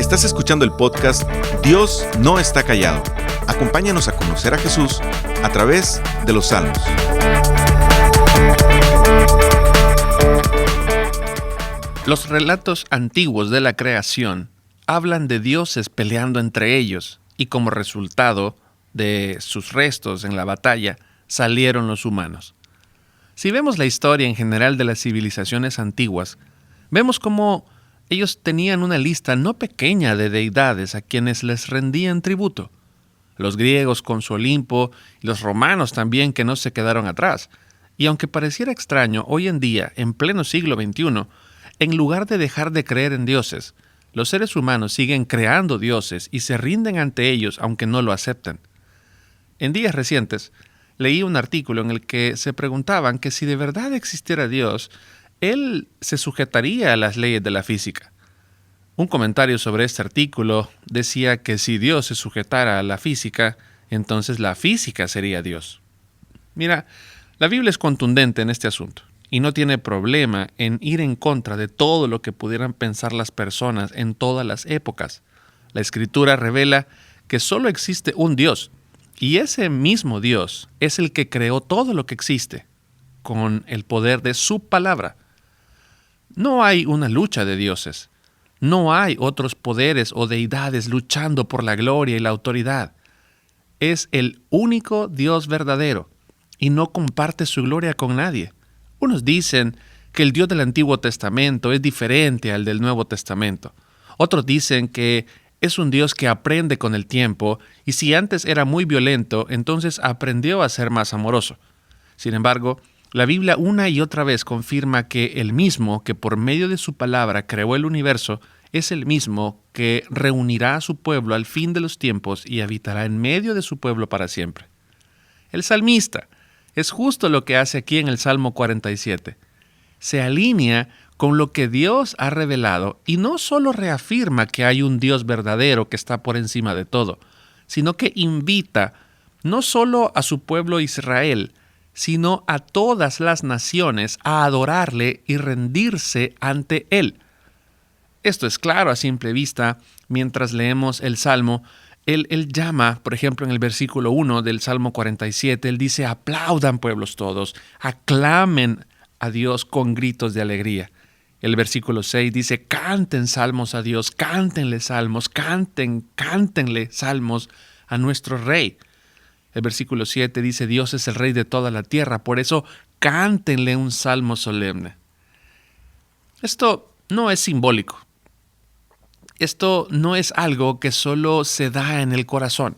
Estás escuchando el podcast Dios no está callado. Acompáñanos a conocer a Jesús a través de los Salmos. Los relatos antiguos de la creación hablan de dioses peleando entre ellos y como resultado de sus restos en la batalla salieron los humanos. Si vemos la historia en general de las civilizaciones antiguas, vemos cómo ellos tenían una lista no pequeña de deidades a quienes les rendían tributo. Los griegos con su Olimpo y los romanos también que no se quedaron atrás. Y aunque pareciera extraño, hoy en día, en pleno siglo XXI, en lugar de dejar de creer en dioses, los seres humanos siguen creando dioses y se rinden ante ellos aunque no lo acepten. En días recientes, leí un artículo en el que se preguntaban que si de verdad existiera Dios, Él se sujetaría a las leyes de la física. Un comentario sobre este artículo decía que si Dios se sujetara a la física, entonces la física sería Dios. Mira, la Biblia es contundente en este asunto y no tiene problema en ir en contra de todo lo que pudieran pensar las personas en todas las épocas. La Escritura revela que solo existe un Dios y ese mismo Dios es el que creó todo lo que existe con el poder de su palabra. No hay una lucha de dioses. No hay otros poderes o deidades luchando por la gloria y la autoridad. Es el único Dios verdadero y no comparte su gloria con nadie. Unos dicen que el Dios del Antiguo Testamento es diferente al del Nuevo Testamento. Otros dicen que es un Dios que aprende con el tiempo y si antes era muy violento, entonces aprendió a ser más amoroso. Sin embargo, la Biblia una y otra vez confirma que el mismo que por medio de su palabra creó el universo es el mismo que reunirá a su pueblo al fin de los tiempos y habitará en medio de su pueblo para siempre. El salmista es justo lo que hace aquí en el Salmo 47. Se alinea con lo que Dios ha revelado y no solo reafirma que hay un Dios verdadero que está por encima de todo, sino que invita no solo a su pueblo Israel, sino a todas las naciones a adorarle y rendirse ante Él. Esto es claro a simple vista mientras leemos el Salmo. Él llama, por ejemplo, en el versículo 1 del Salmo 47, Él dice, aplaudan pueblos todos, aclamen a Dios con gritos de alegría. El versículo 6 dice, canten salmos a Dios, cántenle salmos, cántenle salmos a nuestro Rey. El versículo 7 dice, Dios es el Rey de toda la tierra, por eso cántenle un salmo solemne. Esto no es simbólico. Esto no es algo que solo se da en el corazón.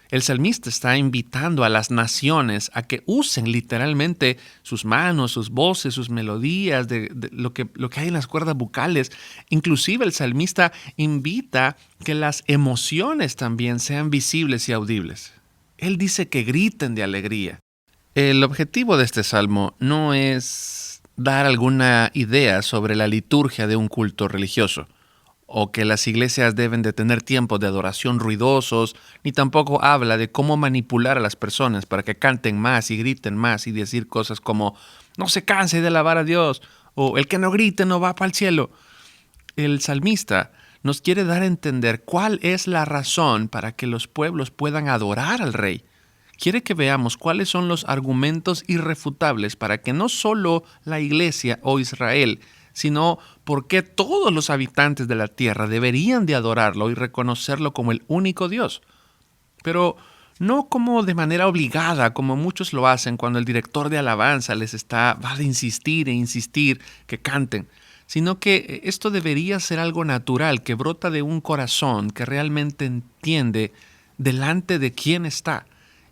El salmista está invitando a las naciones a que usen literalmente sus manos, sus voces, sus melodías, de lo que hay en las cuerdas vocales. Inclusive el salmista invita que las emociones también sean visibles y audibles. Él dice que griten de alegría. El objetivo de este salmo no es dar alguna idea sobre la liturgia de un culto religioso, o que las iglesias deben de tener tiempos de adoración ruidosos, ni tampoco habla de cómo manipular a las personas para que canten más y griten más y decir cosas como no se canse de alabar a Dios, o el que no grite no va para el cielo. El salmista nos quiere dar a entender cuál es la razón para que los pueblos puedan adorar al Rey. Quiere que veamos cuáles son los argumentos irrefutables para que no solo la iglesia o Israel, sino por qué todos los habitantes de la tierra deberían de adorarlo y reconocerlo como el único Dios. Pero no como de manera obligada, como muchos lo hacen cuando el director de alabanza va a insistir e insistir que canten, sino que esto debería ser algo natural, que brota de un corazón que realmente entiende delante de quién está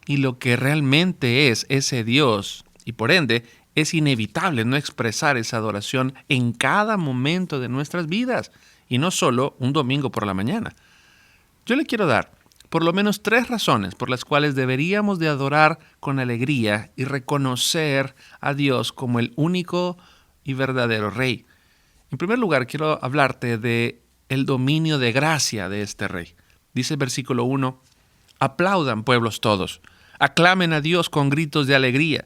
y lo que realmente es ese Dios, y por ende es inevitable no expresar esa adoración en cada momento de nuestras vidas, y no solo un domingo por la mañana. Yo le quiero dar por lo menos 3 razones por las cuales deberíamos de adorar con alegría y reconocer a Dios como el único y verdadero Rey. En primer lugar, quiero hablarte de el dominio de gracia de este Rey. Dice el versículo 1, aplaudan pueblos todos, aclamen a Dios con gritos de alegría.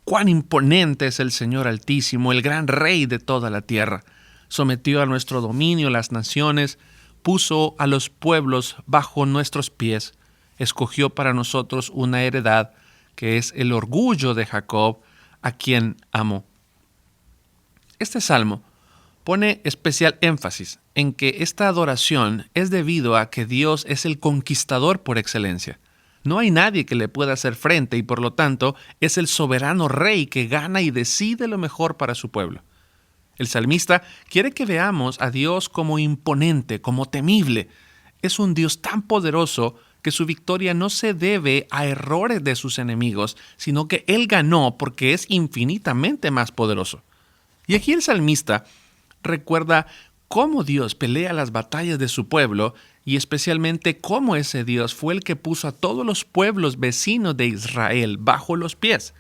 Cuán imponente es el Señor Altísimo, el gran Rey de toda la tierra. Sometió a nuestro dominio las naciones, puso a los pueblos bajo nuestros pies, escogió para nosotros una heredad que es el orgullo de Jacob, a quien amó. Este salmo pone especial énfasis en que esta adoración es debido a que Dios es el conquistador por excelencia. No hay nadie que le pueda hacer frente y por lo tanto es el soberano rey que gana y decide lo mejor para su pueblo. El salmista quiere que veamos a Dios como imponente, como temible. Es un Dios tan poderoso que su victoria no se debe a errores de sus enemigos, sino que Él ganó porque es infinitamente más poderoso. Y aquí el salmista recuerda cómo Dios pelea las batallas de su pueblo y especialmente cómo ese Dios fue el que puso a todos los pueblos vecinos de Israel bajo los pies.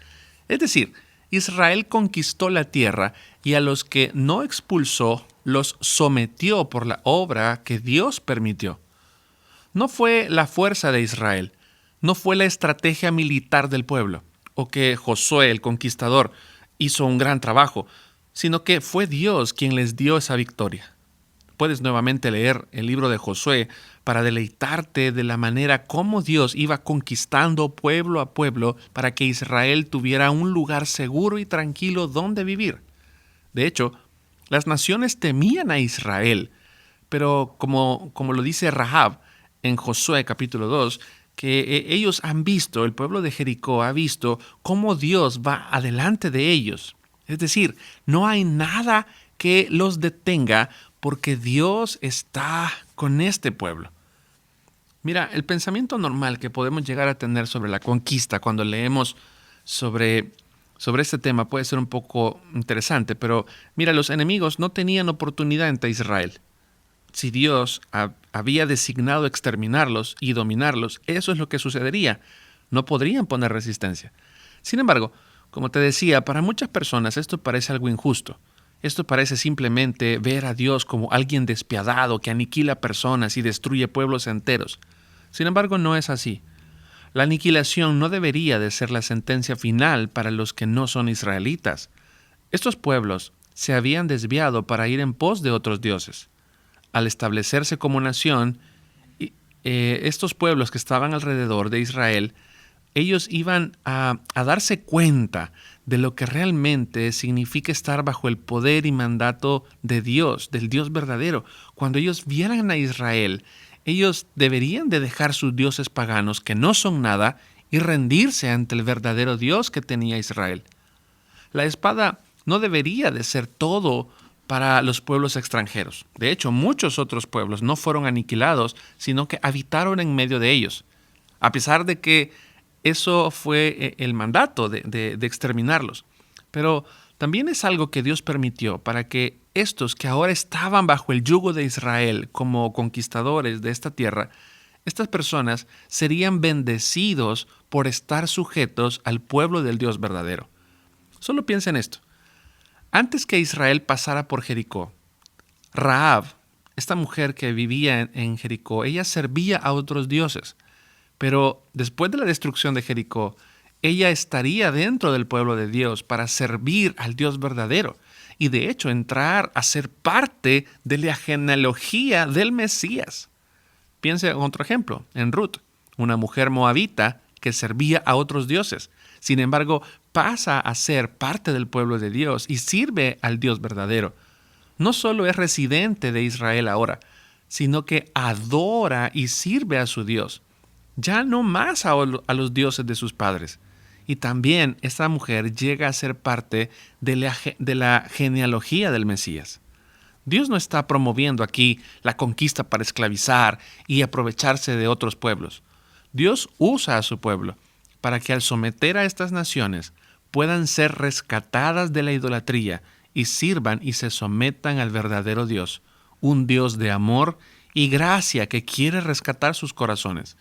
Es decir, Israel conquistó la tierra y a los que no expulsó los sometió por la obra que Dios permitió. No fue la fuerza de Israel, no fue la estrategia militar del pueblo, o que Josué, el conquistador, hizo un gran trabajo, sino que fue Dios quien les dio esa victoria. Puedes nuevamente leer el libro de Josué para deleitarte de la manera como Dios iba conquistando pueblo a pueblo para que Israel tuviera un lugar seguro y tranquilo donde vivir. De hecho, las naciones temían a Israel, pero como lo dice Rahab en Josué capítulo 2, que ellos han visto, el pueblo de Jericó ha visto cómo Dios va adelante de ellos. Es decir, no hay nada que los detenga porque Dios está con este pueblo. Mira, el pensamiento normal que podemos llegar a tener sobre la conquista cuando leemos sobre este tema puede ser un poco interesante, pero mira, los enemigos no tenían oportunidad ante Israel. Si Dios había designado exterminarlos y dominarlos, eso es lo que sucedería. No podrían poner resistencia. Sin embargo, como te decía, para muchas personas esto parece algo injusto. Esto parece simplemente ver a Dios como alguien despiadado que aniquila personas y destruye pueblos enteros. Sin embargo, no es así. La aniquilación no debería de ser la sentencia final para los que no son israelitas. Estos pueblos se habían desviado para ir en pos de otros dioses. Al establecerse como nación, estos pueblos que estaban alrededor de Israel, ellos iban a darse cuenta de lo que realmente significa estar bajo el poder y mandato de Dios, del Dios verdadero. Cuando ellos vieran a Israel, ellos deberían de dejar sus dioses paganos, que no son nada, y rendirse ante el verdadero Dios que tenía Israel. La espada no debería de ser todo para los pueblos extranjeros. De hecho, muchos otros pueblos no fueron aniquilados, sino que habitaron en medio de ellos. A pesar de que eso fue el mandato de exterminarlos. Pero también es algo que Dios permitió para que estos que ahora estaban bajo el yugo de Israel como conquistadores de esta tierra, estas personas serían bendecidos por estar sujetos al pueblo del Dios verdadero. Solo piensa en esto. Antes que Israel pasara por Jericó, Rahab, esta mujer que vivía en Jericó, ella servía a otros dioses. Pero después de la destrucción de Jericó, ella estaría dentro del pueblo de Dios para servir al Dios verdadero y de hecho entrar a ser parte de la genealogía del Mesías. Piense en otro ejemplo, en Ruth, una mujer moabita que servía a otros dioses. Sin embargo, pasa a ser parte del pueblo de Dios y sirve al Dios verdadero. No solo es residente de Israel ahora, sino que adora y sirve a su Dios. Ya no más a los dioses de sus padres. Y también esta mujer llega a ser parte de la genealogía del Mesías. Dios no está promoviendo aquí la conquista para esclavizar y aprovecharse de otros pueblos. Dios usa a su pueblo para que al someter a estas naciones puedan ser rescatadas de la idolatría y sirvan y se sometan al verdadero Dios, un Dios de amor y gracia que quiere rescatar sus corazones.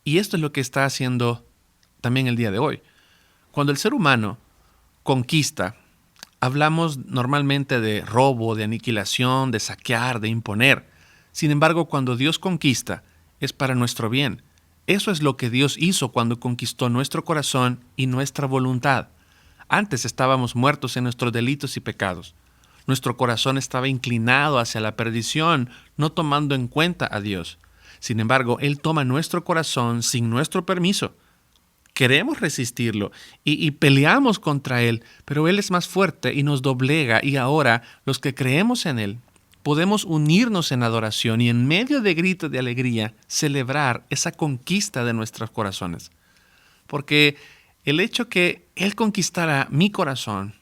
Y esto es lo que está haciendo también el día de hoy. Cuando el ser humano conquista, hablamos normalmente de robo, de aniquilación, de saquear, de imponer. Sin embargo, cuando Dios conquista, es para nuestro bien. Eso es lo que Dios hizo cuando conquistó nuestro corazón y nuestra voluntad. Antes estábamos muertos en nuestros delitos y pecados. Nuestro corazón estaba inclinado hacia la perdición, no tomando en cuenta a Dios. Sin embargo, Él toma nuestro corazón sin nuestro permiso. Queremos resistirlo y peleamos contra Él, pero Él es más fuerte y nos doblega, y ahora los que creemos en Él podemos unirnos en adoración y en medio de gritos de alegría celebrar esa conquista de nuestros corazones. Porque el hecho que Él conquistara mi corazón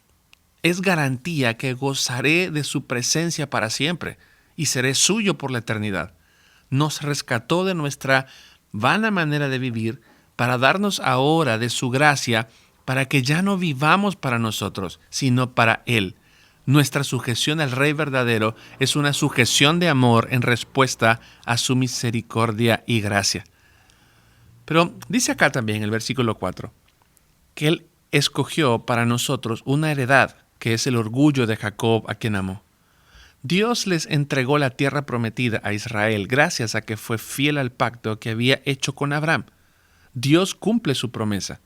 es garantía que gozaré de su presencia para siempre y seré suyo por la eternidad. Nos rescató de nuestra vana manera de vivir para darnos ahora de su gracia, para que ya no vivamos para nosotros, sino para Él. Nuestra sujeción al Rey verdadero es una sujeción de amor en respuesta a su misericordia y gracia. Pero dice acá también el versículo 4, que Él escogió para nosotros una heredad, que es el orgullo de Jacob, a quien amó. Dios les entregó la tierra prometida a Israel gracias a que fue fiel al pacto que había hecho con Abraham. Dios cumple su promesa,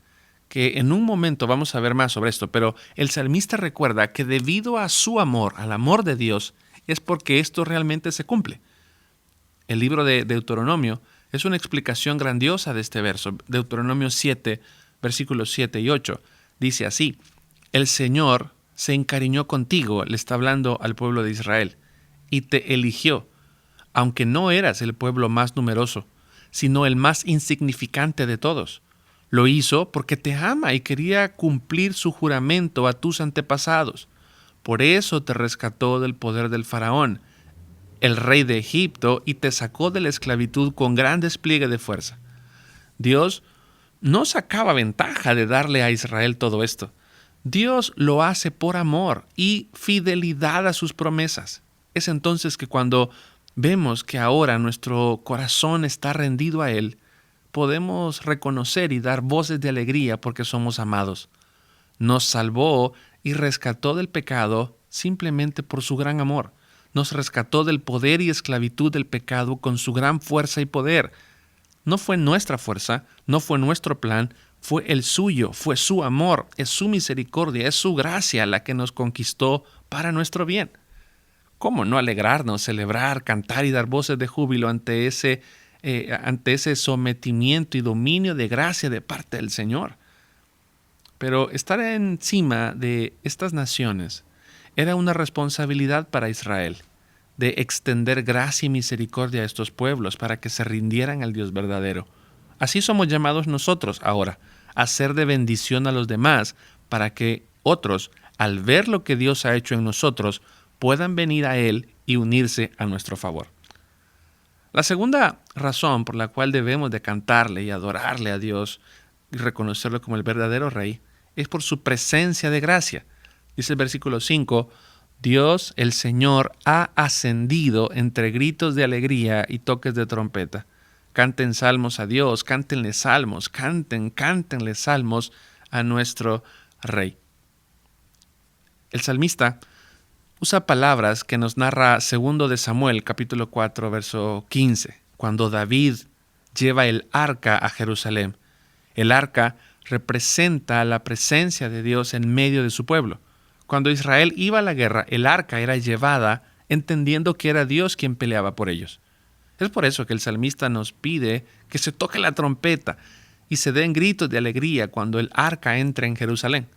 que en un momento vamos a ver más sobre esto, pero el salmista recuerda que debido a su amor, al amor de Dios, es porque esto realmente se cumple. El libro de Deuteronomio es una explicación grandiosa de este verso. Deuteronomio 7, versículos 7 y 8, dice así: el Señor se encariñó contigo, le está hablando al pueblo de Israel, y te eligió, aunque no eras el pueblo más numeroso, sino el más insignificante de todos. Lo hizo porque te ama y quería cumplir su juramento a tus antepasados. Por eso te rescató del poder del faraón, el rey de Egipto, y te sacó de la esclavitud con gran despliegue de fuerza. Dios no sacaba ventaja de darle a Israel todo esto. Dios lo hace por amor y fidelidad a sus promesas. Es entonces que cuando vemos que ahora nuestro corazón está rendido a Él, podemos reconocer y dar voces de alegría porque somos amados. Nos salvó y rescató del pecado simplemente por su gran amor. Nos rescató del poder y esclavitud del pecado con su gran fuerza y poder. No fue nuestra fuerza, no fue nuestro plan, fue el suyo, fue su amor, es su misericordia, es su gracia la que nos conquistó para nuestro bien. ¿Cómo no alegrarnos, celebrar, cantar y dar voces de júbilo ante ese sometimiento y dominio de gracia de parte del Señor? Pero estar encima de estas naciones era una responsabilidad para Israel, de extender gracia y misericordia a estos pueblos para que se rindieran al Dios verdadero. Así somos llamados nosotros ahora, a ser de bendición a los demás, para que otros, al ver lo que Dios ha hecho en nosotros, puedan venir a Él y unirse a nuestro favor. La segunda razón por la cual debemos de cantarle y adorarle a Dios y reconocerlo como el verdadero Rey es por su presencia de gracia. Dice el versículo 5, Dios, el Señor, ha ascendido entre gritos de alegría y toques de trompeta. Canten salmos a Dios, cántenle salmos, cántenle salmos a nuestro Rey. El salmista usa palabras que nos narra 2 de Samuel, capítulo 4, verso 15, cuando David lleva el arca a Jerusalén. El arca representa la presencia de Dios en medio de su pueblo. Cuando Israel iba a la guerra, el arca era llevada entendiendo que era Dios quien peleaba por ellos. Es por eso que el salmista nos pide que se toque la trompeta y se den gritos de alegría cuando el arca entre en Jerusalén.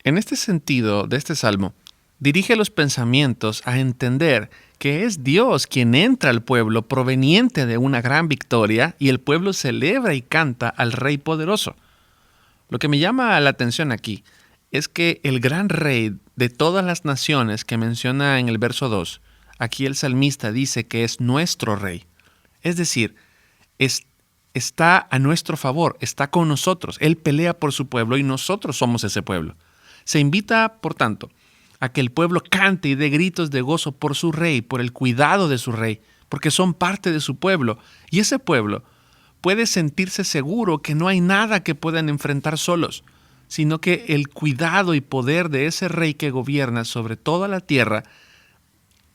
En este sentido de este salmo, dirige los pensamientos a entender que es Dios quien entra al pueblo proveniente de una gran victoria y el pueblo celebra y canta al Rey poderoso. Lo que me llama la atención aquí es que el gran Rey de todas las naciones que menciona en el verso 2, aquí el salmista dice que es nuestro Rey. Es decir, está a nuestro favor, está con nosotros. Él pelea por su pueblo y nosotros somos ese pueblo. Se invita, por tanto, a que el pueblo cante y dé gritos de gozo por su Rey, por el cuidado de su Rey, porque son parte de su pueblo. Y ese pueblo puede sentirse seguro que no hay nada que puedan enfrentar solos, sino que el cuidado y poder de ese Rey que gobierna sobre toda la tierra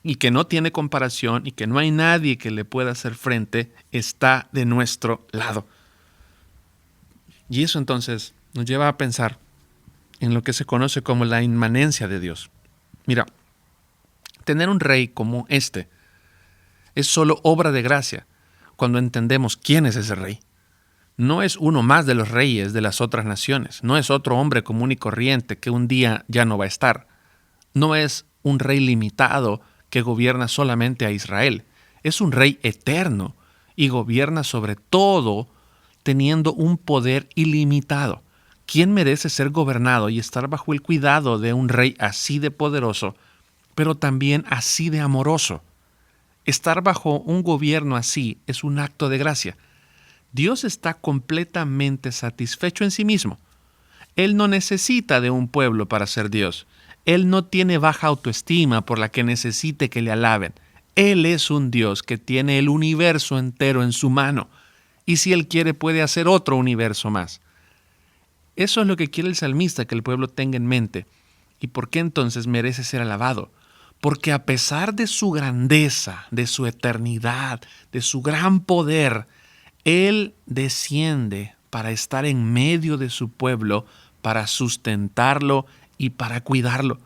y que no tiene comparación y que no hay nadie que le pueda hacer frente, está de nuestro lado. Y eso entonces nos lleva a pensar en lo que se conoce como la inmanencia de Dios. Mira, tener un rey como este es solo obra de gracia cuando entendemos quién es ese rey. No es uno más de los reyes de las otras naciones, no es otro hombre común y corriente que un día ya no va a estar. No es un rey limitado que gobierna solamente a Israel. Es un rey eterno y gobierna sobre todo teniendo un poder ilimitado. ¿Quién merece ser gobernado y estar bajo el cuidado de un rey así de poderoso, pero también así de amoroso? Estar bajo un gobierno así es un acto de gracia. Dios está completamente satisfecho en sí mismo. Él no necesita de un pueblo para ser Dios. Él no tiene baja autoestima por la que necesite que le alaben. Él es un Dios que tiene el universo entero en su mano. Y si Él quiere, puede hacer otro universo más. Eso es lo que quiere el salmista que el pueblo tenga en mente. ¿Y por qué entonces merece ser alabado? Porque a pesar de su grandeza, de su eternidad, de su gran poder, Él desciende para estar en medio de su pueblo, para sustentarlo y para cuidarlo.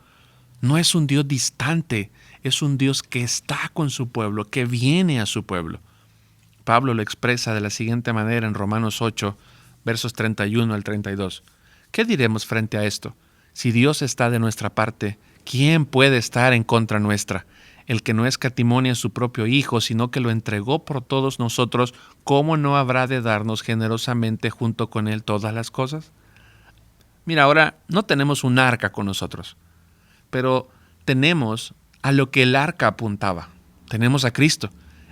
No es un Dios distante, es un Dios que está con su pueblo, que viene a su pueblo. Pablo lo expresa de la siguiente manera en Romanos 8, versos 31 al 32. ¿Qué diremos frente a esto? Si Dios está de nuestra parte, ¿quién puede estar en contra nuestra? El que no escatimó a su propio Hijo, sino que lo entregó por todos nosotros, ¿cómo no habrá de darnos generosamente junto con Él todas las cosas? Mira, ahora no tenemos un arca con nosotros, pero tenemos a lo que el arca apuntaba. Tenemos a Cristo.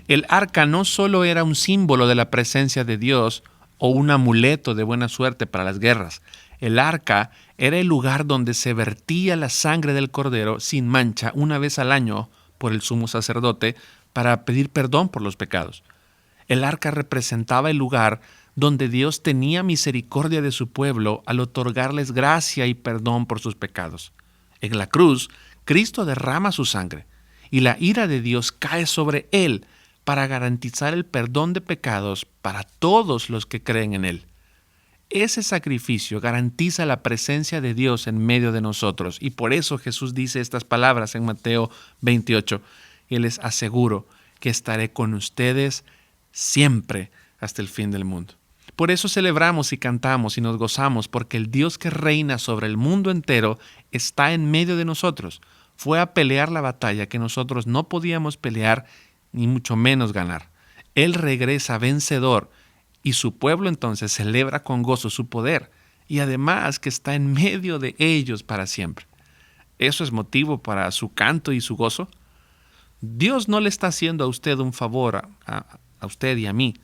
El arca no solo era un símbolo de la presencia de Dios o un amuleto de buena suerte para las guerras. El arca era el lugar donde se vertía la sangre del cordero sin mancha una vez al año por el sumo sacerdote para pedir perdón por los pecados. El arca representaba el lugar donde Dios tenía misericordia de su pueblo al otorgarles gracia y perdón por sus pecados. En la cruz, Cristo derrama su sangre y la ira de Dios cae sobre Él para garantizar el perdón de pecados para todos los que creen en Él. Ese sacrificio garantiza la presencia de Dios en medio de nosotros y por eso Jesús dice estas palabras en Mateo 28. Y les aseguro que estaré con ustedes siempre hasta el fin del mundo. Por eso celebramos y cantamos y nos gozamos porque el Dios que reina sobre el mundo entero está en medio de nosotros. Fue a pelear la batalla que nosotros no podíamos pelear ni mucho menos ganar. Él regresa vencedor y su pueblo entonces celebra con gozo su poder y además que está en medio de ellos para siempre. ¿Eso es motivo para su canto y su gozo? Dios no le está haciendo a usted un favor, a usted y a mí.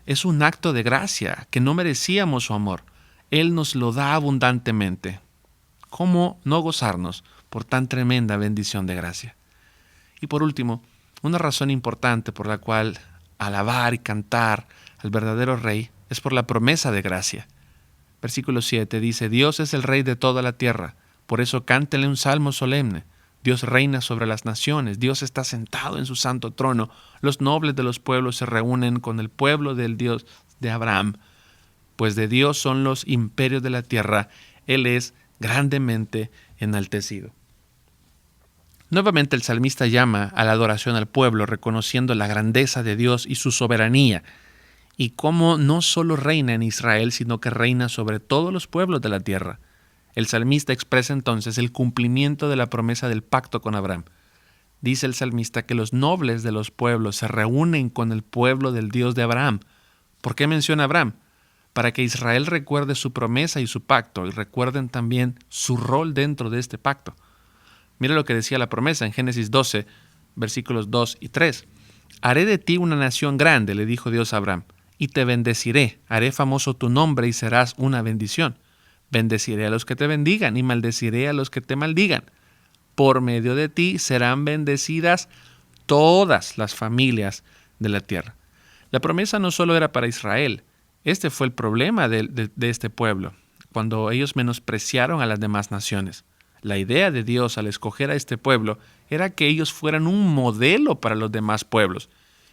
Es un acto de gracia que no merecíamos su amor. Él nos lo da abundantemente. ¿Cómo no gozarnos por tan tremenda bendición de gracia? Y por último, una razón importante por la cual alabar y cantar al verdadero Rey es por la promesa de gracia. Versículo 7 dice, Dios es el Rey de toda la tierra, por eso cántele un salmo solemne. Dios reina sobre las naciones, Dios está sentado en su santo trono, los nobles de los pueblos se reúnen con el pueblo del Dios de Abraham, pues de Dios son los imperios de la tierra, Él es grandemente enaltecido. Nuevamente el salmista llama a la adoración al pueblo, reconociendo la grandeza de Dios y su soberanía, y cómo no solo reina en Israel, sino que reina sobre todos los pueblos de la tierra. El salmista expresa entonces el cumplimiento de la promesa del pacto con Abraham. Dice el salmista que los nobles de los pueblos se reúnen con el pueblo del Dios de Abraham. ¿Por qué menciona a Abraham? Para que Israel recuerde su promesa y su pacto, y recuerden también su rol dentro de este pacto. Mira lo que decía la promesa en Génesis 12, versículos 2 y 3. Haré de ti una nación grande, le dijo Dios a Abraham, y te bendeciré, haré famoso tu nombre y serás una bendición. Bendeciré a los que te bendigan y maldeciré a los que te maldigan. Por medio de ti serán bendecidas todas las familias de la tierra. La promesa no solo era para Israel. Este fue el problema de este pueblo, cuando ellos menospreciaron a las demás naciones. La idea de Dios al escoger a este pueblo era que ellos fueran un modelo para los demás pueblos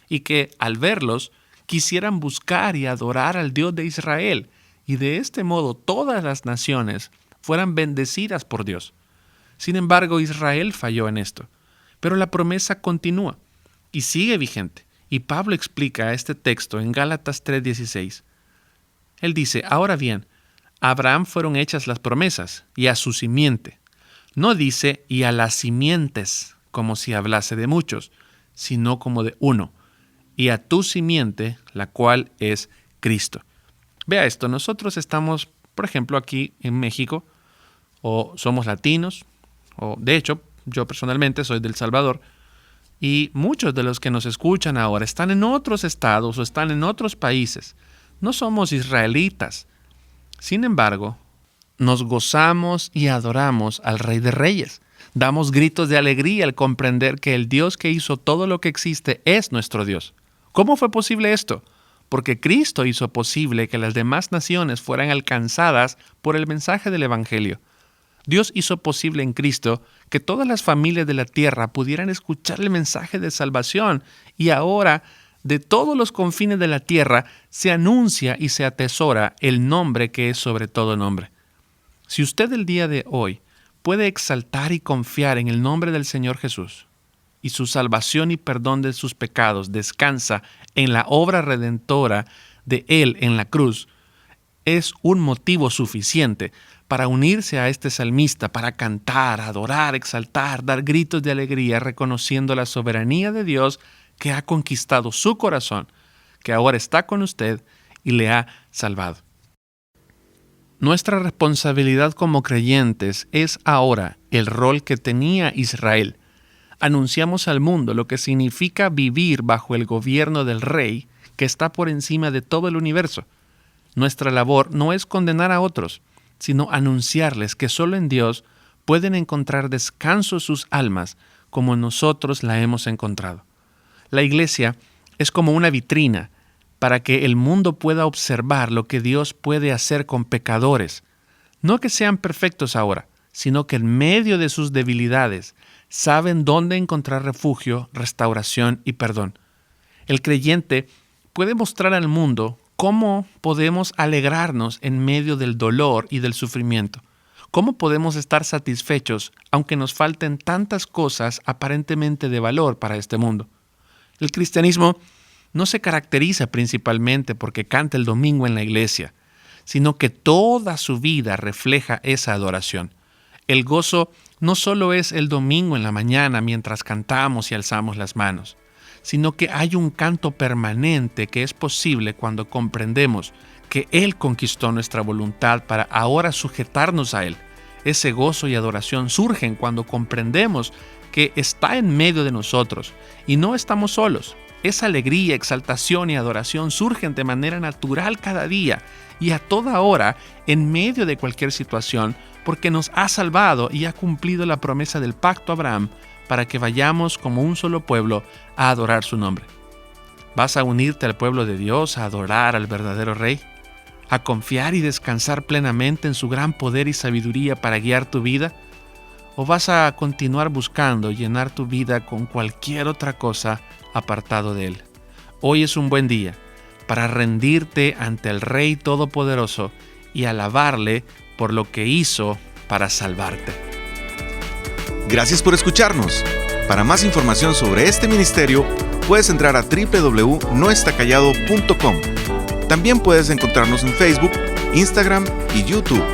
y que al verlos quisieran buscar y adorar al Dios de Israel y de este modo todas las naciones fueran bendecidas por Dios. Sin embargo, Israel falló en esto. Pero la promesa continúa y sigue vigente. Y Pablo explica este texto en Gálatas 3:16. Él dice, ahora bien, a Abraham fueron hechas las promesas y a su simiente. No dice y a las simientes, como si hablase de muchos, sino como de uno, y a tu simiente, la cual es Cristo. Vea esto, nosotros estamos, por ejemplo, aquí en México, o somos latinos, o de hecho, yo personalmente soy de El Salvador, y muchos de los que nos escuchan ahora están en otros estados o están en otros países. No somos israelitas. Sin embargo, nos gozamos y adoramos al Rey de Reyes. Damos gritos de alegría al comprender que el Dios que hizo todo lo que existe es nuestro Dios. ¿Cómo fue posible esto? Porque Cristo hizo posible que las demás naciones fueran alcanzadas por el mensaje del Evangelio. Dios hizo posible en Cristo que todas las familias de la tierra pudieran escuchar el mensaje de salvación y ahora de todos los confines de la tierra se anuncia y se atesora el nombre que es sobre todo nombre. Si usted el día de hoy puede exaltar y confiar en el nombre del Señor Jesús y su salvación y perdón de sus pecados descansa en la obra redentora de Él en la cruz, es un motivo suficiente para unirse a este salmista, para cantar, adorar, exaltar, dar gritos de alegría, reconociendo la soberanía de Dios que ha conquistado su corazón, que ahora está con usted y le ha salvado. Nuestra responsabilidad como creyentes es ahora el rol que tenía Israel. Anunciamos al mundo lo que significa vivir bajo el gobierno del Rey que está por encima de todo el universo. Nuestra labor no es condenar a otros, sino anunciarles que solo en Dios pueden encontrar descanso sus almas como nosotros la hemos encontrado. La iglesia es como una vitrina para que el mundo pueda observar lo que Dios puede hacer con pecadores. No que sean perfectos ahora, sino que en medio de sus debilidades saben dónde encontrar refugio, restauración y perdón. El creyente puede mostrar al mundo cómo podemos alegrarnos en medio del dolor y del sufrimiento. ¿Cómo podemos estar satisfechos aunque nos falten tantas cosas aparentemente de valor para este mundo? El cristianismo no se caracteriza principalmente porque canta el domingo en la iglesia, sino que toda su vida refleja esa adoración. El gozo no solo es el domingo en la mañana mientras cantamos y alzamos las manos, sino que hay un canto permanente que es posible cuando comprendemos que Él conquistó nuestra voluntad para ahora sujetarnos a Él. Ese gozo y adoración surgen cuando comprendemos que está en medio de nosotros y no estamos solos. Esa alegría, exaltación y adoración surgen de manera natural cada día y a toda hora en medio de cualquier situación porque nos ha salvado y ha cumplido la promesa del pacto a Abraham para que vayamos como un solo pueblo a adorar su nombre. ¿Vas a unirte al pueblo de Dios a adorar al verdadero Rey? ¿A confiar y descansar plenamente en su gran poder y sabiduría para guiar tu vida? ¿O vas a continuar buscando llenar tu vida con cualquier otra cosa apartado de Él? Hoy es un buen día para rendirte ante el Rey Todopoderoso y alabarle por lo que hizo para salvarte. Gracias por escucharnos. Para más información sobre este ministerio, puedes entrar a www.noestacallado.com. También puedes encontrarnos en Facebook, Instagram y YouTube.